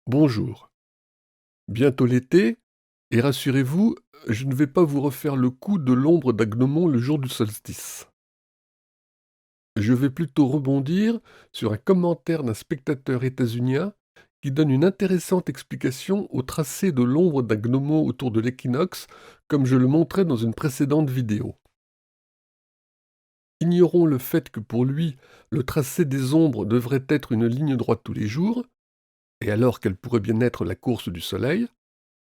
Bonjour. Bientôt l'été, et rassurez-vous, je ne vais pas vous refaire le coup de l'ombre d'Agnomon le jour du solstice. Je vais plutôt rebondir sur un commentaire d'un spectateur états-unien qui donne une intéressante explication au tracé de l'ombre d'Agnomon autour de l'équinoxe, comme je le montrais dans une précédente vidéo. Ignorons le fait que pour lui, le tracé des ombres devrait être une ligne droite tous les jours, et alors qu'elle pourrait bien être la course du soleil.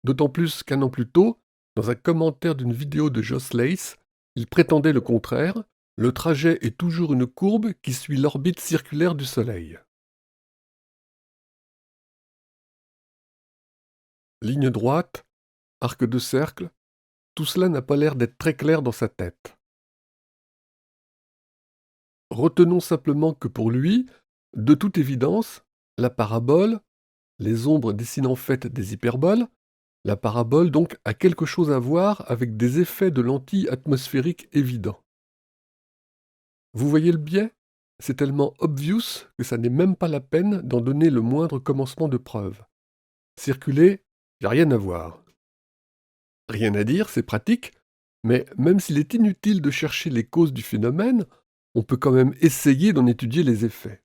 D'autant plus qu'un an plus tôt, dans un commentaire d'une vidéo de Joss Lace, il prétendait le contraire, le trajet est toujours une courbe qui suit l'orbite circulaire du Soleil. Ligne droite, arc de cercle, tout cela n'a pas l'air d'être très clair dans sa tête. Retenons simplement que pour lui, de toute évidence, la parabole, les ombres dessinent en fait des hyperboles, la parabole donc a quelque chose à voir avec des effets de lentilles atmosphériques évidents. Vous voyez le biais? C'est tellement obvious que ça n'est même pas la peine d'en donner le moindre commencement de preuve. Circuler, y a rien à voir. Rien à dire, c'est pratique, mais même s'il est inutile de chercher les causes du phénomène, on peut quand même essayer d'en étudier les effets.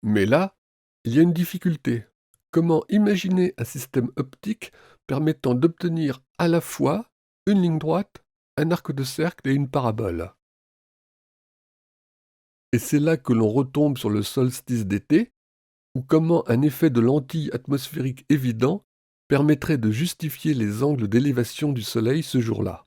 Mais là, il y a une difficulté. Comment imaginer un système optique permettant d'obtenir à la fois une ligne droite, un arc de cercle et une parabole? Et c'est là que l'on retombe sur le solstice d'été, ou comment un effet de lentille atmosphérique évident permettrait de justifier les angles d'élévation du Soleil ce jour-là.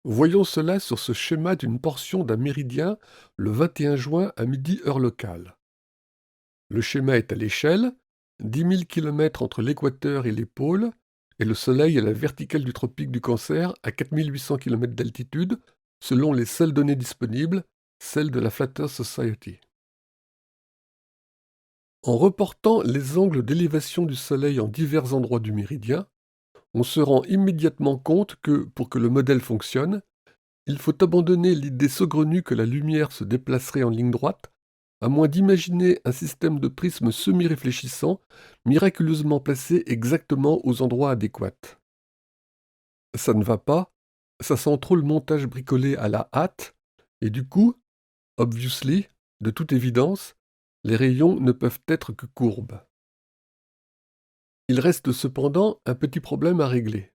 Voyons cela sur ce schéma d'une portion d'un méridien le 21 juin à midi heure locale. Le schéma est à l'échelle, 10 000 km entre l'équateur et les pôles, et le Soleil à la verticale du tropique du Cancer à 4 800 km d'altitude, selon les seules données disponibles, celles de la Flat Earth Society. En reportant les angles d'élévation du Soleil en divers endroits du méridien, on se rend immédiatement compte que, pour que le modèle fonctionne, il faut abandonner l'idée saugrenue que la lumière se déplacerait en ligne droite, à moins d'imaginer un système de prismes semi-réfléchissants, miraculeusement placé exactement aux endroits adéquats. Ça ne va pas, ça sent trop le montage bricolé à la hâte, et du coup, obviously, de toute évidence, les rayons ne peuvent être que courbes. Il reste cependant un petit problème à régler.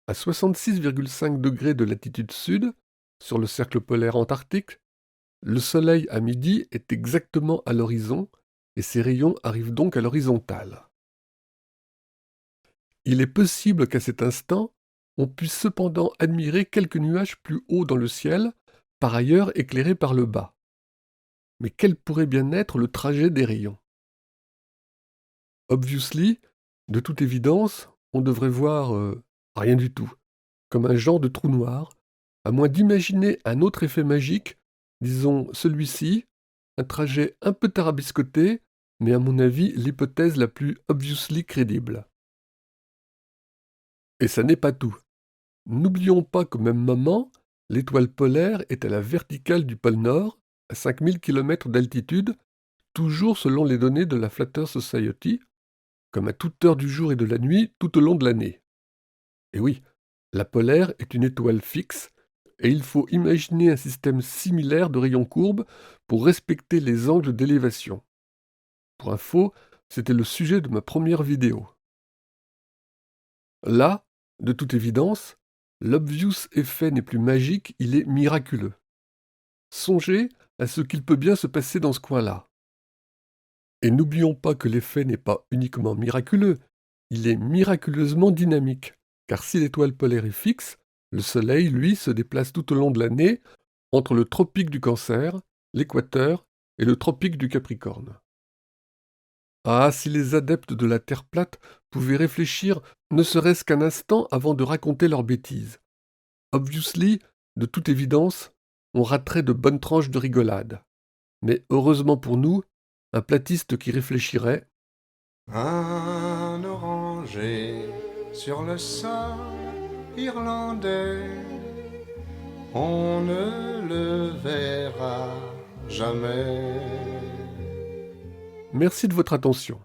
À 66,5 degrés de latitude sud, sur le cercle polaire antarctique, le Soleil à midi est exactement à l'horizon et ses rayons arrivent donc à l'horizontale. Il est possible qu'à cet instant, on puisse cependant admirer quelques nuages plus haut dans le ciel, par ailleurs éclairés par le bas. Mais quel pourrait bien être le trajet des rayons? Obviously, de toute évidence, on devrait voir rien du tout, comme un genre de trou noir, à moins d'imaginer un autre effet magique, disons celui-ci, un trajet un peu tarabiscoté, mais à mon avis l'hypothèse la plus obviously crédible. Et ça n'est pas tout. N'oublions pas qu'au même moment, l'étoile polaire est à la verticale du pôle Nord, à 5000 km d'altitude, toujours selon les données de la Flat Earth Society, comme à toute heure du jour et de la nuit tout au long de l'année. Et oui, la polaire est une étoile fixe, et il faut imaginer un système similaire de rayons courbes pour respecter les angles d'élévation. Pour info, c'était le sujet de ma première vidéo. Là, de toute évidence, l'obvious effet n'est plus magique, il est miraculeux. Songez à ce qu'il peut bien se passer dans ce coin-là. Et n'oublions pas que l'effet n'est pas uniquement miraculeux, il est miraculeusement dynamique, car si l'étoile polaire est fixe, le Soleil, lui, se déplace tout au long de l'année entre le tropique du Cancer, l'équateur et le tropique du Capricorne. Ah, si les adeptes de la Terre plate pouvaient réfléchir ne serait-ce qu'un instant avant de raconter leurs bêtises. Obviously, de toute évidence, on raterait de bonnes tranches de rigolade. Mais heureusement pour nous, un platiste qui réfléchirait. Un oranger sur le sol irlandais, on ne le verra jamais. Merci de votre attention.